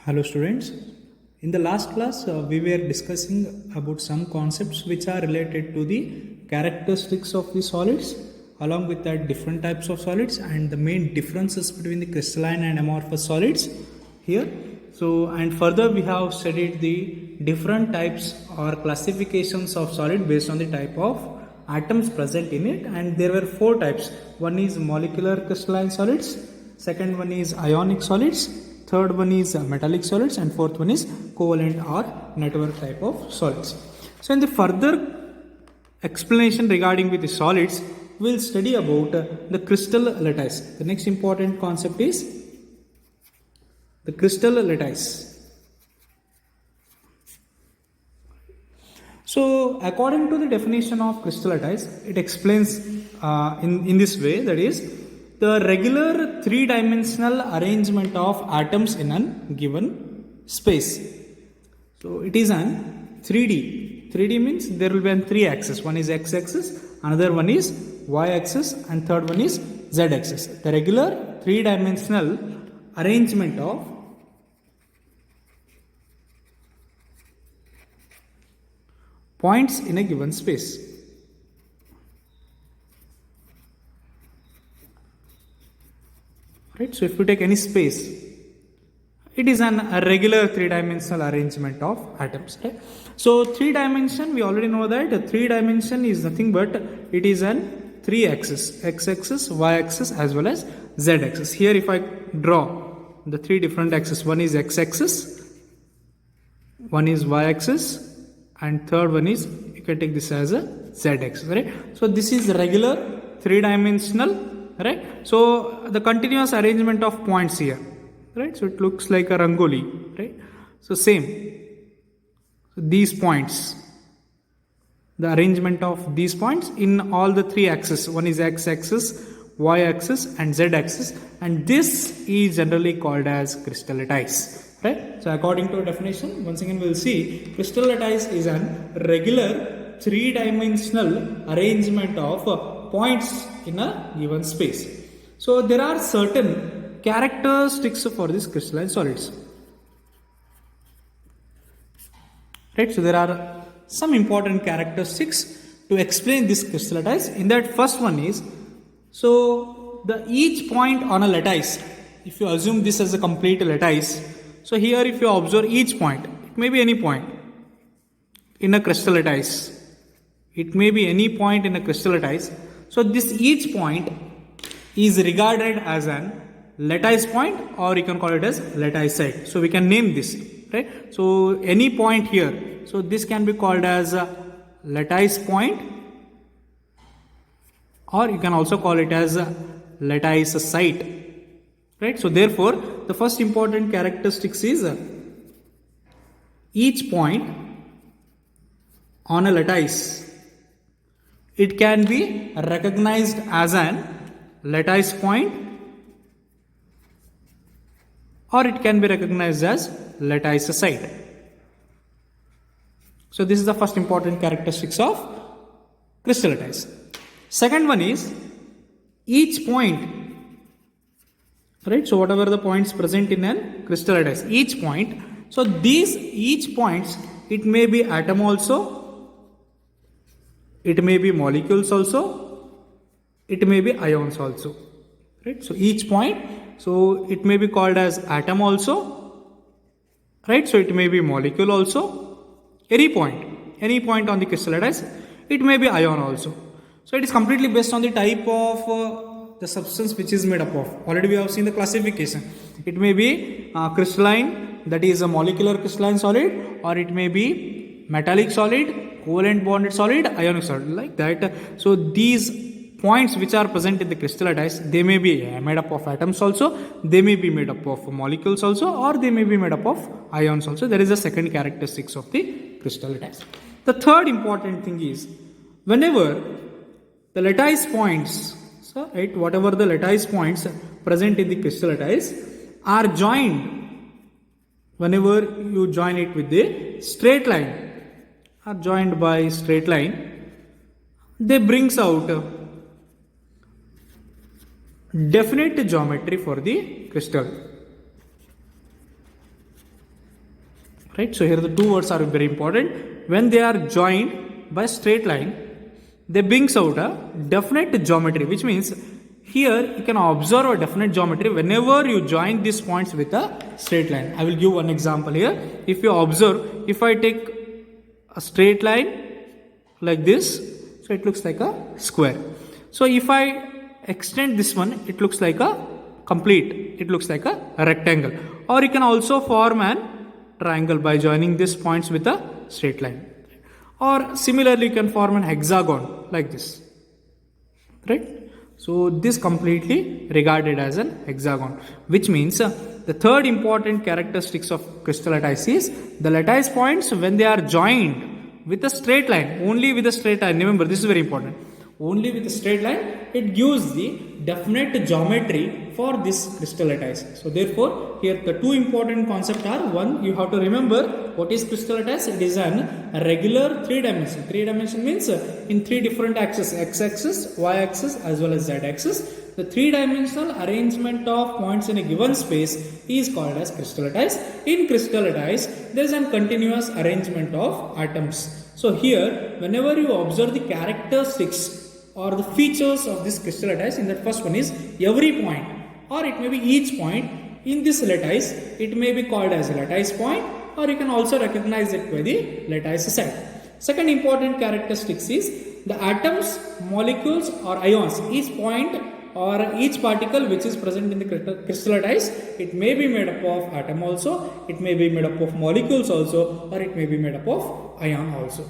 Hello students. In the last class we were discussing about some concepts which are related to the characteristics of the solids, along with that different types of solids and the main differences between the crystalline and amorphous solids here. So and further we have studied the different types or classifications of solid based on the type of atoms present in it, and there were four types. One is molecular crystalline solids, second one is ionic solids, third one is metallic solids, and fourth one is covalent or network type of solids. So in the further explanation regarding with the solids, we will study about the crystal lattice. The next important concept is the crystal lattice. So according to the definition of crystal lattice, it explains in this way, that is the regular three-dimensional arrangement of atoms in a given space. So it is an 3D. 3D means there will be an three axis. One is x-axis, another one is y-axis, and third one is z-axis. The regular three-dimensional arrangement of points in a given space. Right, so if you take any space, it is a regular three-dimensional arrangement of atoms. Right? So 3-dimension, we already know that 3-dimension is nothing but it is an 3-axis, x-axis, y-axis as well as z-axis. Here if I draw the three different axes, one is x-axis, one is y-axis, and third one is, you can take this as a z-axis. Right? So this is regular 3-dimensional. Right, so the continuous arrangement of points here, right, so it looks like a rangoli, right, so same, so these points, the arrangement of these points in all the three axes, one is x-axis, y-axis and z-axis, and this is generally called as crystal lattice. Right, so according to a definition, once again we will see crystal lattice is an regular three-dimensional arrangement of points in a given space. So there are certain characteristics for these crystalline solids. Right, so there are some important characteristics to explain this crystal lattice. In that, first one is, so the each point on a lattice, if you assume this as a complete lattice, so here if you observe each point, it may be any point in a crystal lattice, it may be any point in a crystal lattice. So this each point is regarded as an lattice point, or you can call it as lattice site. So we can name this, right? So any point here, so this can be called as a lattice point, or you can also call it as a lattice site, right? So therefore the first important characteristics is each point on a lattice, it can be recognized as an lattice point, or it can be recognized as lattice site. So this is the first important characteristics of crystal lattice. Second one is each point, right? So whatever the points present in a crystal lattice, each point, so these each points, it may be atom also, it may be molecules also, it may be ions also, right? So each point, so it may be called as atom also, right? So it may be molecule also, any point on the crystal lattice, it may be ion also. So it is completely based on the type of the substance which is made up of. Already we have seen the classification. It may be crystalline, that is a molecular crystalline solid, or it may be metallic solid, covalent bonded solid, ionic solid, like that. So these points which are present in the crystal lattice, they may be made up of atoms also, they may be made up of molecules also, or they may be made up of ions also. That is the second characteristics of the crystal lattice. The third important thing is, whenever the lattice points, so right, whatever the lattice points present in the crystal lattice are joined, whenever you join it with the straight line, are joined by straight line, they brings out definite geometry for the crystal. right? So here the two words are very important. When they are joined by straight line, they brings out a definite geometry, which means here you can observe a definite geometry whenever you join these points with a straight line. I will give one example here. If you observe, if I take a straight line like this, so it looks like a square. So if I extend this one, it looks like a complete, it looks like a rectangle. Or you can also form an triangle by joining these points with a straight line. Or similarly, you can form an hexagon like this, right? So this completely regarded as an hexagon, which means the third important characteristics of crystal lattice is the lattice points when they are joined with a straight line, only with a straight line. Remember, this is very important. Only with a straight line, it gives the definite geometry for this crystal lattice. So therefore, here the two important concepts are: one, you have to remember what is crystal lattice. It is a regular 3 dimension. 3 dimension means in 3 different axes: x-axis, y-axis, as well as z-axis. The 3-dimensional arrangement of points in a given space is called as crystal lattice. In crystal lattice, there is a continuous arrangement of atoms. So here, whenever you observe the characteristics or the features of this crystal lattice, in that first one is every point, or it may be each point in this lattice, it may be called as a lattice point, or you can also recognize it by the lattice side. Second important characteristics is the atoms, molecules or ions. Each point or each particle which is present in the crystal lattice, it may be made up of atom also, it may be made up of molecules also, or it may be made up of ion also.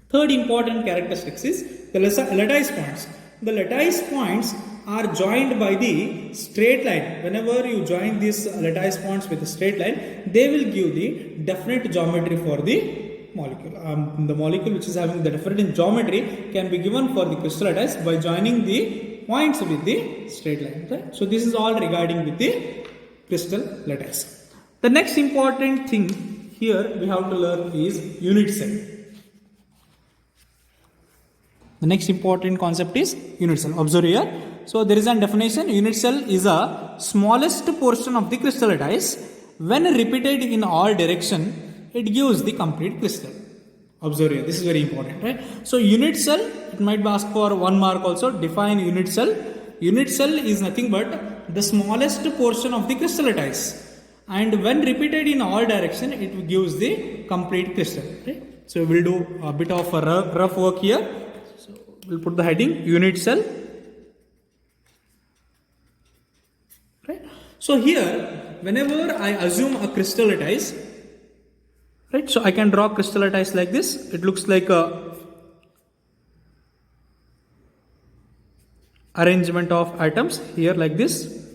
Third important characteristics is the lattice points. The lattice points are joined by the straight line. Whenever you join these lattice points with a straight line, they will give the definite geometry for the molecule. The molecule which is having the different geometry can be given for the crystal lattice by joining the points with the straight line. Right? So this is all regarding with the crystal lattice. The next important thing here we have to learn is unit cell. The next important concept is unit cell. Observe here. So there is a definition. Unit cell is a smallest portion of the crystal lattice. When repeated in all direction, it gives the complete crystal. Observe here. This is very important, right? So unit cell, it might be asked for 1 mark also. Define unit cell. Unit cell is nothing but the smallest portion of the crystal lattice. And when repeated in all direction, it gives the complete crystal. Right? So we will do a bit of a rough work here. We'll put the heading unit cell. Right? So here, whenever I assume a crystal lattice, right? So I can draw crystal lattice like this. It looks like a arrangement of atoms here like this.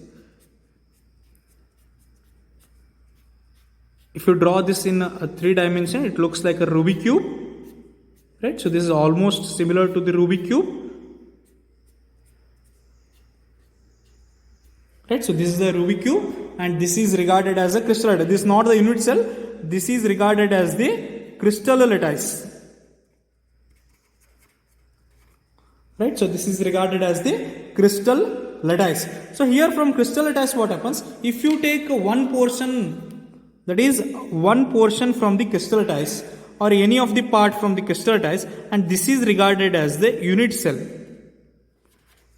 If you draw this in a 3 dimension, it looks like a Rubik cube. Right, so this is almost similar to the Rubik cube. Right, so this is the Rubik cube, and this is regarded as a crystal lattice. This is not the unit cell. This is regarded as the crystal lattice. Right, so this is regarded as the crystal lattice. So here from crystal lattice, what happens? If you take one portion, that is one portion from the crystal lattice, or any of the part from the crystal lattice, and this is regarded as the unit cell.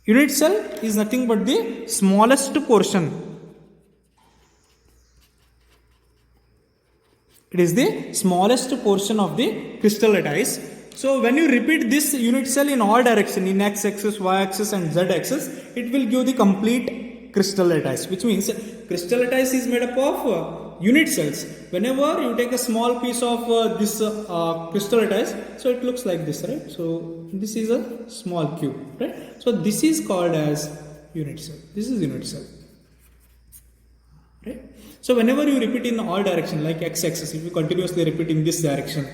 Unit cell is nothing but the smallest portion. It is the smallest portion of the crystal lattice. So when you repeat this unit cell in all direction, in x-axis, y-axis and z-axis, it will give the complete crystal lattice, which means crystal lattice is made up of unit cells. Whenever you take a small piece of this crystal lattice, so it looks like this, right? So this is a small cube, right? So this is called as unit cell. This is unit cell, right? So whenever you repeat in all direction, like x-axis, if you continuously repeat in this direction,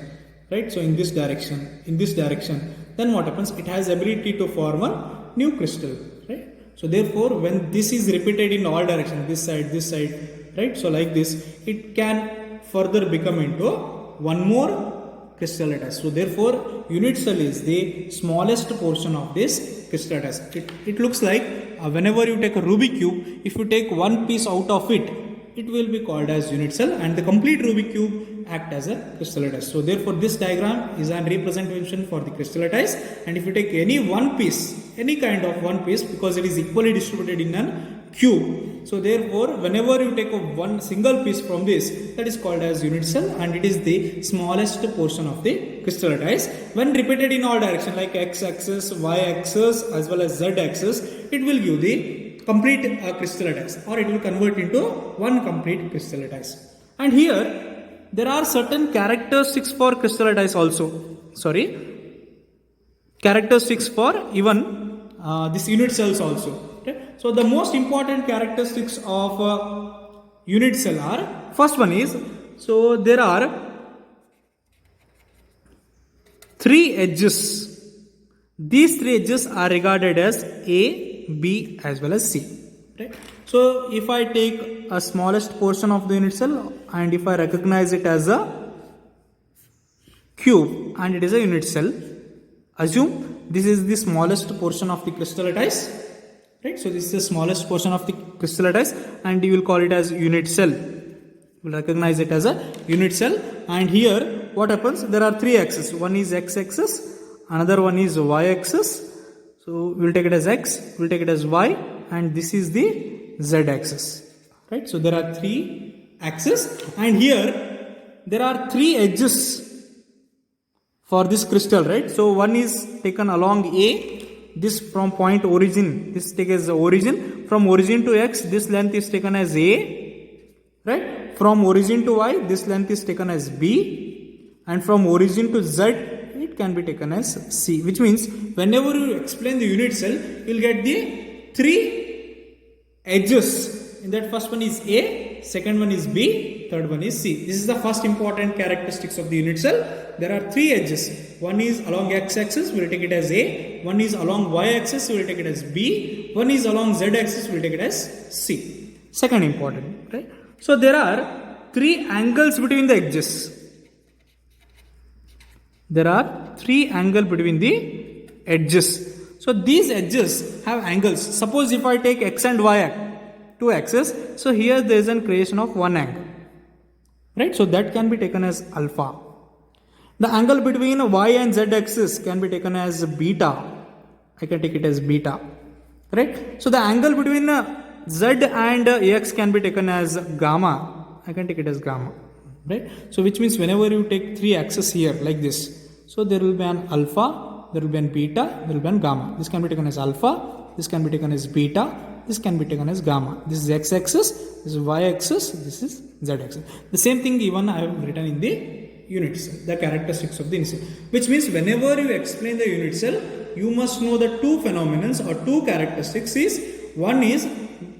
right? So in this direction, then what happens? It has ability to form a new crystal, right? So therefore, when this is repeated in all direction, this side, right? So like this, it can further become into one more crystal lattice. So therefore, unit cell is the smallest portion of this crystal lattice. It looks like whenever you take a Rubik cube, if you take one piece out of it, it will be called as unit cell, and the complete Rubik cube act as a crystal lattice. So therefore this diagram is a representation for the crystal lattice, and if you take any one piece, any kind of one piece, because it is equally distributed in a cube, so therefore whenever you take a one single piece from this, that is called as unit cell, and it is the smallest portion of the crystal lattice. When repeated in all direction like x axis, y axis as well as z axis, it will give the complete crystal lattice, or it will convert into one complete crystal lattice. And here there are certain characteristics for crystal lattice also. Characteristics for even this unit cells also. Okay? So the most important characteristics of unit cell are, first one is, so there are three edges. These three edges are regarded as A, B as well as C. Right? So if I take a smallest portion of the unit cell and if I recognize it as a cube and it is a unit cell, assume this is the smallest portion of the crystal lattice. Right? So this is the smallest portion of the crystal lattice, and you will call it as unit cell. You will recognize it as a unit cell. And here what happens? There are three axes. One is x axis, another one is y axis. So we will take it as x, we will take it as y, and this is the z axis. Right? So there are three axes, and here there are three edges for this crystal. Right? So one is taken along A. This from point origin, this taken as the origin. From origin to x, this length is taken as A. Right? From origin to y, this length is taken as B. And from origin to z, it can be taken as C. Which means whenever you explain the unit cell, you will get the three edges. In that first one is A, second one is B, third one is C. This is the first important characteristics of the unit cell. There are three edges. One is along x-axis, we will take it as A. One is along y-axis, we will take it as B. One is along z-axis, we will take it as C. Second important, right? So there are three angles between the edges. There are three angles between the edges. So these edges have angles. Suppose if I take x and y, two axes, so here there is a creation of one angle. Right? So that can be taken as alpha. The angle between y and z axis can be taken as beta. I can take it as beta. Right? So the angle between z and x can be taken as gamma. I can take it as gamma. Right? So which means whenever you take three axes here like this, so there will be an alpha, there will be an beta, there will be an gamma. This can be taken as alpha, this can be taken as beta, this can be taken as gamma. This is x-axis, this is y-axis, this is z-axis. The same thing even I have written in the unit cell, the characteristics of the unit cell. Which means whenever you explain the unit cell, you must know the two phenomena or two characteristics is, one is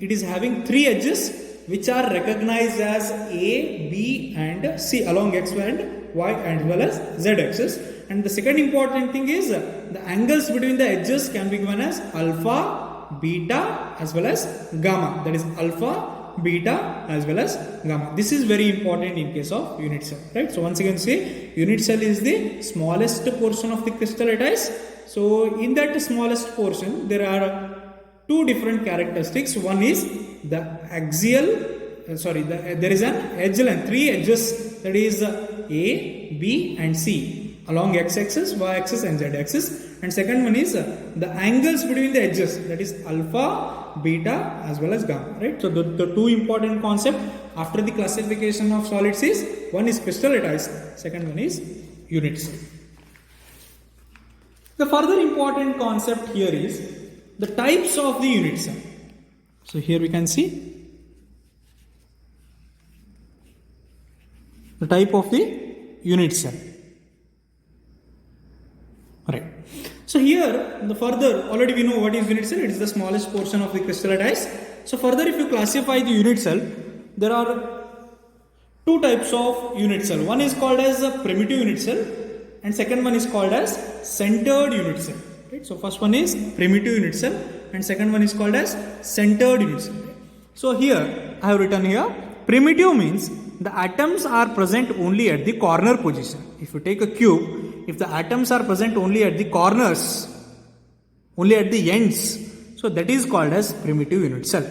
it is having three edges which are recognized as A, B and C along x and y as well as z axis. And the second important thing is the angles between the edges can be given as alpha, beta as well as gamma. That is alpha, beta as well as gamma. This is very important in case of unit cell. Right? So once again say unit cell is the smallest portion of the crystal lattice. So in that smallest portion there are two different characteristics. One is the axial, there is an edge length, three edges, that is A, B and C along x-axis, y-axis and z-axis. And second one is the angles between the edges, that is alpha, beta as well as gamma. Right? So the two important concepts after the classification of solids is, one is crystal lattice, second one is unit cell. The further important concept here is the types of the unit cell. So here we can see the type of the unit cell. Right. So here the further, already we know what is unit cell. It is the smallest portion of the crystal lattice. So further, if you classify the unit cell, there are two types of unit cell. One is called as a primitive unit cell and second one is called as centered unit cell. Right? So first one is primitive unit cell and second one is called as centered unit cell. So here I have written here, primitive means the atoms are present only at the corner position. If you take a cube, if the atoms are present only at the corners, only at the ends, so that is called as primitive unit cell.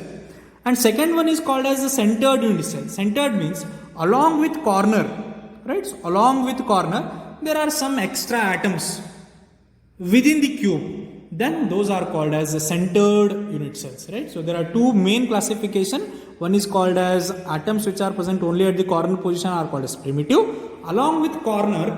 And second one is called as the centered unit cell. Centered means along with corner, right? So along with corner, there are some extra atoms within the cube. Then those are called as the centered unit cells, right? So there are two main classification. One is called as atoms which are present only at the corner position are called as primitive. Along with corner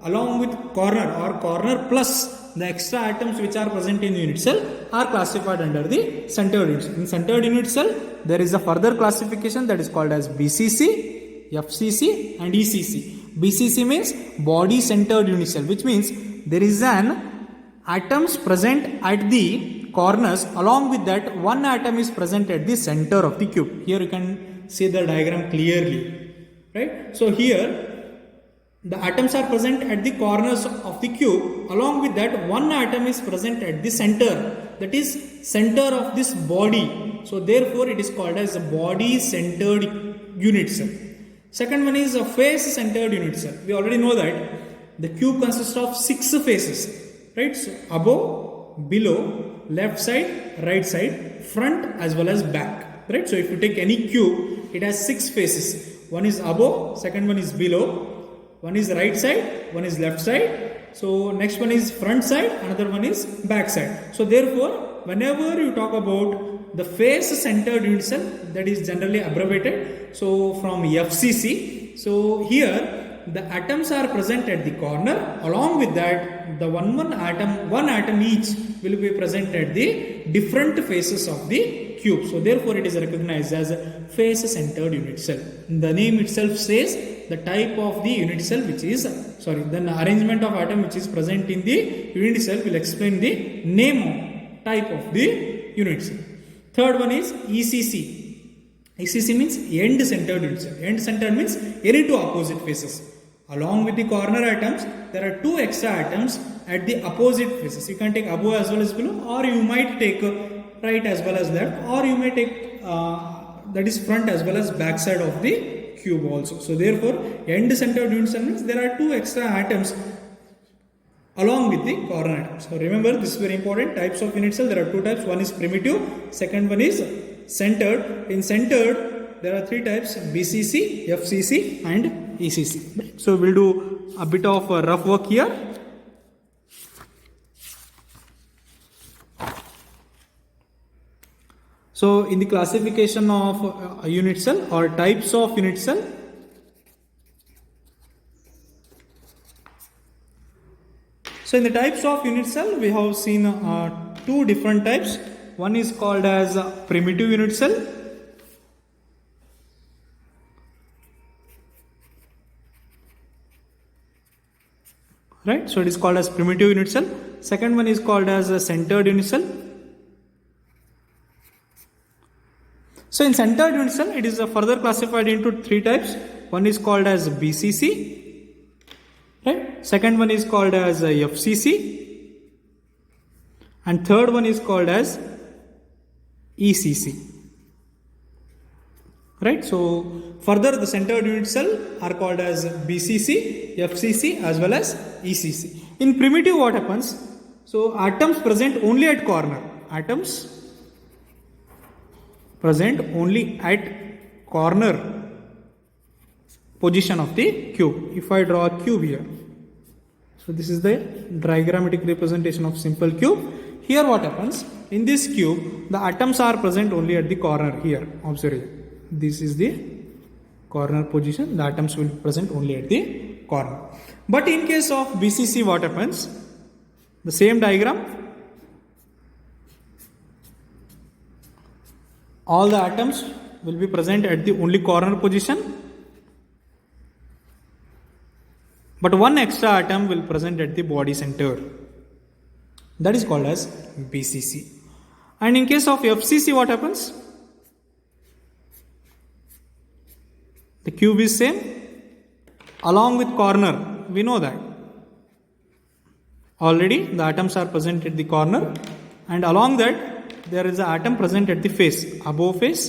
or corner plus the extra atoms which are present in the unit cell are classified under the centered unit cell. In centered unit cell, there is a further classification that is called as BCC, FCC and ECC. BCC means body centered unit cell, which means there is an atoms present at the corners. Along with that, one atom is present at the center of the cube. Here you can see the diagram clearly, right? So here the atoms are present at the corners of the cube. Along with that, one atom is present at the center, that is center of this body. So therefore it is called as a body centered unit cell. Second one is a face centered unit cell. We already know that the cube consists of 6 faces, right? So above, below, left side, right side, front as well as back, right? So if you take any cube, it has 6 faces. One is above, second one is below, one is right side, one is left side. So next one is front side, another one is back side. So therefore, whenever you talk about the face centered unit cell, that is generally abbreviated. So from FCC. So here the atoms are present at the corner. Along with that, the one atom each will be present at the different faces of the cube. So therefore it is recognized as a face centered unit cell. The name itself says the type of the unit cell which is, the arrangement of atom which is present in the unit cell will explain the name of type of the unit cell. Third one is ECC. ECC means end centered unit cell. End centered means any two opposite faces. Along with the corner atoms, there are 2 extra atoms at the opposite faces. You can take above as well as below, or you might take right as well as left, or you may take that is front as well as back side of the cube also. So therefore, end centered unit cell means there are 2 extra atoms along with the corner atoms. So remember, this is very important. Types of unit cell, there are 2 types. One is primitive, second one is centered. In centered, there are 3 types: BCC, FCC and ECC. So we'll do a bit of rough work here. So in the classification of a unit cell or types of unit cell, so in the types of unit cell, we have seen 2 different types. One is called as primitive unit cell. Right, so it is called as primitive unit cell. Second one is called as a centered unit cell. So in centered unit cell, it is further classified into 3 types. One is called as BCC, right? Second one is called as FCC, and third one is called as ECC. Right, so further the centered unit cell are called as BCC, FCC as well as ECC. In primitive, what happens? So atoms present only at corner. Atoms present only at corner position of the cube. If I draw a cube here, so this is the diagrammatic representation of simple cube. Here what happens? In this cube, the atoms are present only at the corner here. Observe here. This is the corner position. The atoms will be present only at the corner. But in case of BCC, what happens? The same diagram. All the atoms will be present at the only corner position, but one extra atom will present at the body center. That is called as BCC. And in case of FCC, what happens? The cube is same along with corner. We know that already the atoms are present at the corner, and along that there is an atom present at the face, above face,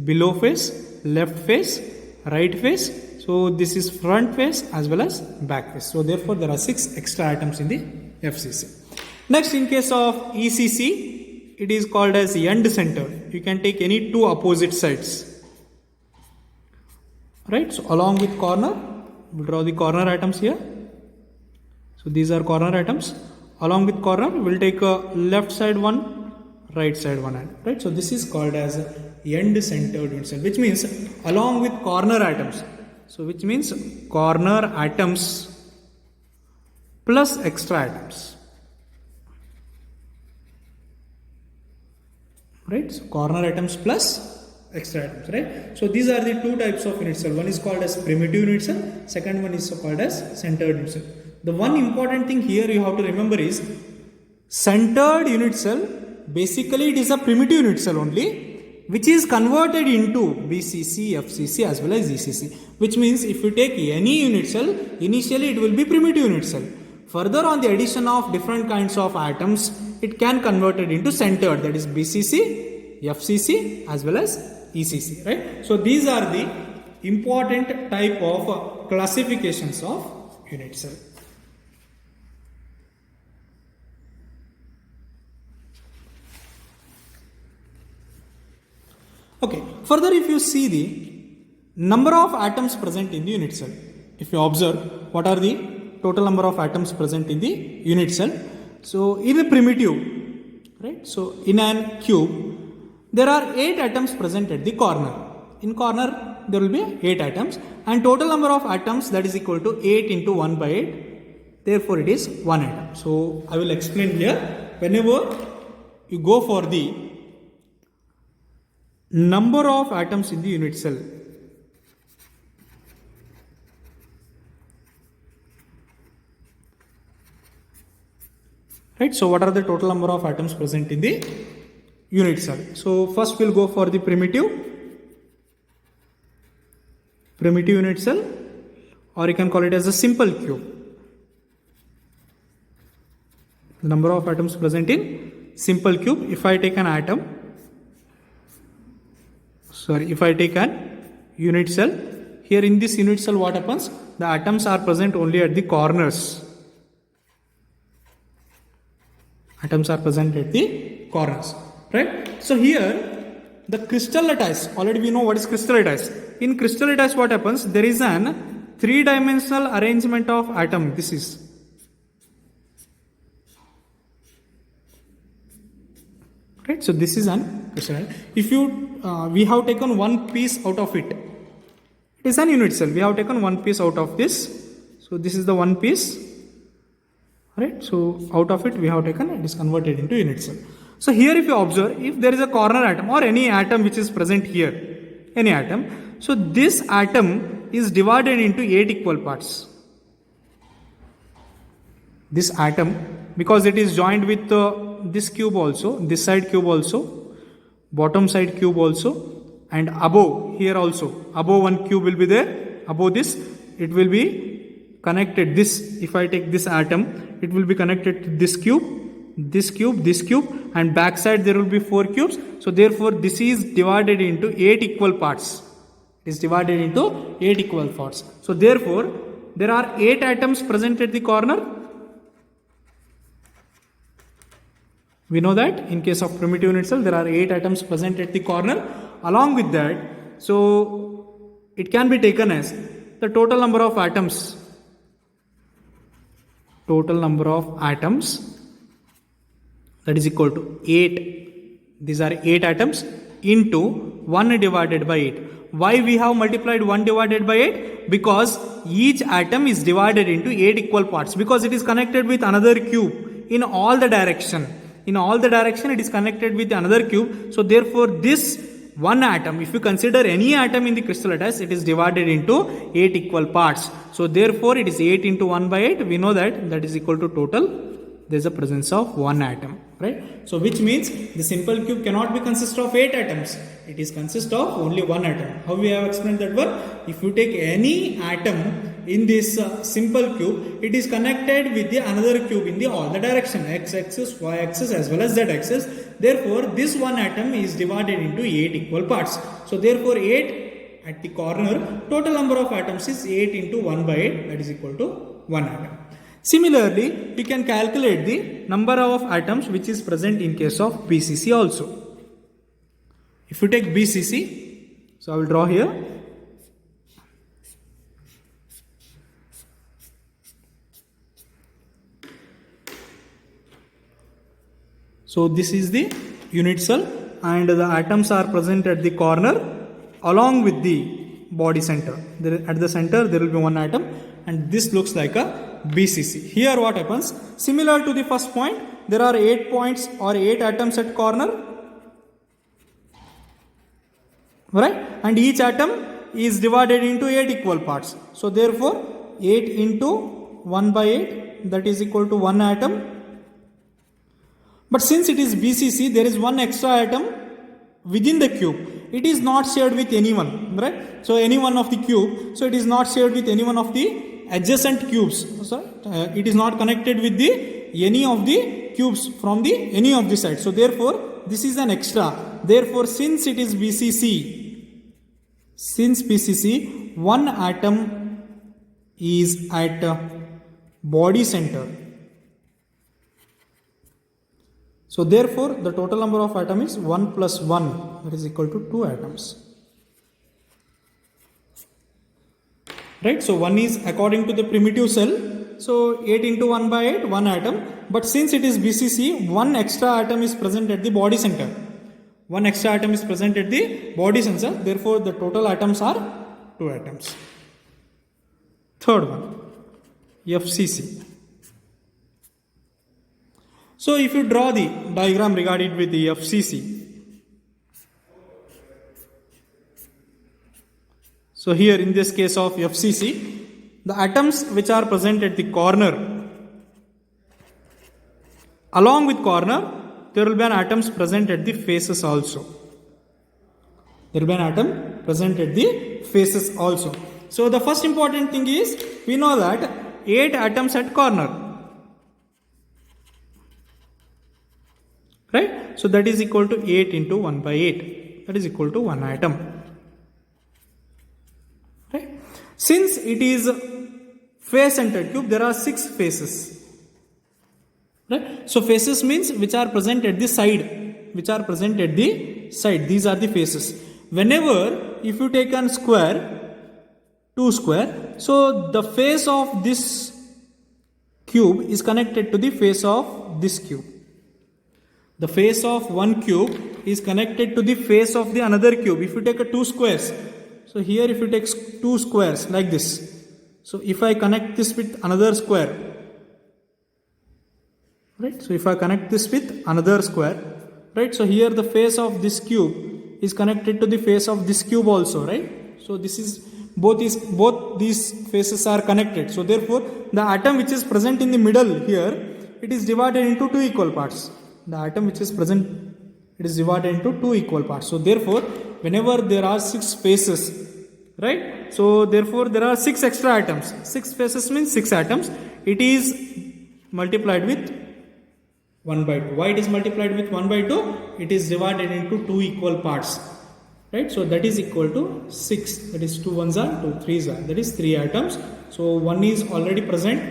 below face, left face, right face. So this is front face as well as back face. So therefore there are 6 extra atoms in the FCC. Next, in case of ECC, it is called as end centered. You can take any two opposite sides. Right? So along with corner, we'll draw the corner atoms here. So these are corner atoms. Along with corner, we'll take a left side one, right side one, right? So this is called as end centered unit cell, which means along with corner atoms. So which means corner atoms plus extra atoms. Right? So corner atoms plus extra atoms, right? So these are the two types of unit cell. One is called as primitive unit cell, second one is called as centered unit cell. The one important thing here you have to remember is centered unit cell, basically it is a primitive unit cell only, which is converted into BCC, FCC as well as ECC, which means if you take any unit cell, initially it will be primitive unit cell. Further, on the addition of different kinds of atoms, it can convert it into centered, that is BCC, FCC as well as ECC, right? So these are the important type of classifications of unit cell. Okay, further if you see the number of atoms present in the unit cell, if you observe what are the total number of atoms present in the unit cell. So in a primitive, right, so in an cube, there are 8 atoms present at the corner. In corner, there will be 8 atoms and total number of atoms, that is equal to 8 into 1 by 8. Therefore, it is 1 atom. So I will explain here. Whenever you go for the number of atoms in the unit cell, right? So what are the total number of atoms present in the unit cell? So first we'll go for the primitive unit cell, or you can call it as a simple cube. The number of atoms present in simple cube. If I take an atom, if I take an unit cell, here in this unit cell what happens? The atoms are present only at the corners. Atoms are present at the corners, right? So here the crystal lattice, already we know what is crystal lattice. In crystal lattice what happens? There is an 3-dimensional arrangement of atom. This is right. So this is an crystal lattice. If you we have taken one piece out of it. It is an unit cell. We have taken one piece out of this. So this is the one piece. Right. So out of it we have taken, it is converted into unit cell. So here if you observe, if there is a corner atom or any atom which is present here, any atom. So this atom is divided into 8 equal parts. This atom, because it is joined with this cube also, this side cube also, bottom side cube also, and above here also, above one cube will be there, above this it will be connected. This, if I take this atom, it will be connected to this cube, this cube, this cube, and back side there will be 4 cubes. So therefore this is divided into 8 equal parts. It is divided into 8 equal parts. So therefore there are 8 atoms present at the corner. We know that in case of primitive unit cell, there are 8 atoms present at the corner. Along with that, so it can be taken as the total number of atoms. Total number of atoms, that is equal to 8. These are 8 atoms into 1 divided by 8. Why we have multiplied 1 divided by 8? Because each atom is divided into 8 equal parts. Because it is connected with another cube in all the direction. In all the direction it is connected with another cube. So therefore this one atom, if you consider any atom in the crystal lattice, it is divided into 8 equal parts. So therefore it is 8 into 1 by 8. We know that is equal to total. There is a presence of 1 atom, right? So which means the simple cube cannot be consist of 8 atoms. It is consist of only 1 atom. How we have explained that one? If you take any atom in this simple cube, it is connected with the another cube in the all the direction, x axis, y axis as well as z axis. Therefore this one atom is divided into 8 equal parts. So therefore 8 at the corner, total number of atoms is 8 into 1 by 8, that is equal to 1 atom. Similarly, you can calculate the number of atoms which is present in case of BCC also. If you take BCC, so I will draw here. So this is the unit cell and the atoms are present at the corner along with the body center. At the center there will be one atom and this looks like a BCC. Here what happens? Similar to the first point, there are 8 points or 8 atoms at corner, right? And each atom is divided into 8 equal parts. So therefore 8 into 1 by 8, that is equal to 1 atom. But since it is BCC, there is one extra atom within the cube. It is not shared with anyone, right? So any one of the cube, so it is not shared with any one of the adjacent cubes. So it is not connected with the any of the cubes from the any of the sides. So therefore this is an extra. Therefore since it is BCC, one atom is at body center. So therefore the total number of atoms is 1 plus 1, that is equal to 2 atoms. Right, so 1 is according to the primitive cell, so 8 into 1 by 8, 1 atom. But since it is BCC, one extra atom is present at the body center. One extra atom is present at the body center, therefore the total atoms are 2 atoms. Third one, FCC. So if you draw the diagram regarding with the FCC, so here in this case of FCC, the atoms which are present at the corner, along with corner, there will be an atoms present at the faces also. There will be an atom present at the faces also. So the first important thing is, we know that 8 atoms at corner. Right? So that is equal to 8 into 1 by 8. That is equal to 1 atom. Right? Since it is face-centered cube, there are 6 faces. Right? So faces means which are present at the side. Which are present at the side. These are the faces. Whenever, if you take a square, 2 square, so the face of this cube is connected to the face of this cube. The face of one cube is connected to the face of the another cube. If you take a 2 squares, so here if you take 2 squares like this, so if I connect this with another square, right? So if I connect this with another square, right? So here the face of this cube is connected to the face of this cube also, right? So this is both these faces are connected. So therefore the atom which is present in the middle here, it is divided into 2 equal parts. The atom which is present, it is divided into 2 equal parts. So therefore whenever there are 6 faces, right? So therefore there are 6 extra atoms. 6 faces means 6 atoms. It is multiplied with 1 by 2. Why it is multiplied with 1 by 2? It is divided into 2 equal parts. Right? So that is equal to 6. That is 2 ones are 2 threes are. That is 3 atoms. So 1 is already present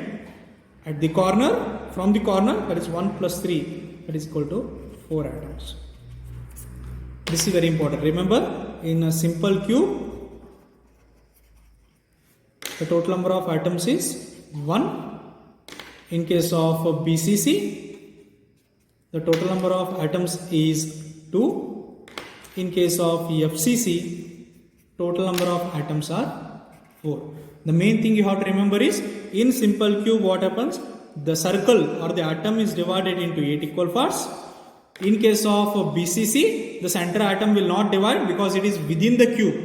at the corner. From the corner, that is 1 plus 3. That is equal to 4 atoms. This is very important. Remember, in a simple cube, the total number of atoms is 1. In case of BCC, the total number of atoms is 2. In case of FCC, total number of atoms are 4. The main thing you have to remember is, in simple cube what happens? The circle or the atom is divided into 8 equal parts. In case of BCC, the center atom will not divide because it is within the cube.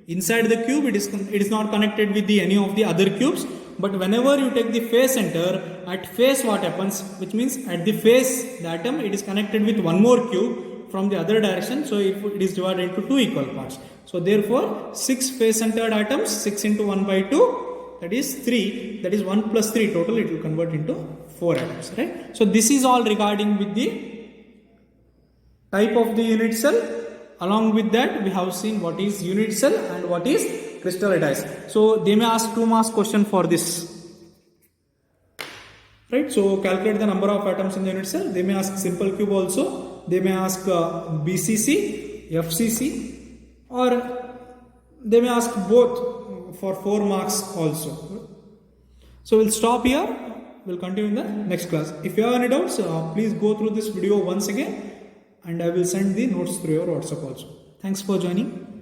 Inside the cube, it is not connected with any of the other cubes. But whenever you take the face center, at face what happens? Which means at the face, the atom, it is connected with one more cube from the other direction. So it is divided into 2 equal parts. So therefore, 6 face centered atoms, 6 into 1 by 2. That is 3, that is 1 plus 3 total, it will convert into 4 atoms, right? So this is all regarding with the type of the unit cell. Along with that, we have seen what is unit cell and what is crystal lattice. So they may ask 2 marks question for this. right? So calculate the number of atoms in the unit cell. They may ask simple cube also, they may ask BCC, FCC, or they may ask both for 4 marks also. So we'll stop here, we'll continue in the next class. If you have any doubts, please go through this video once again, and I will send the notes through your WhatsApp also. Thanks for joining.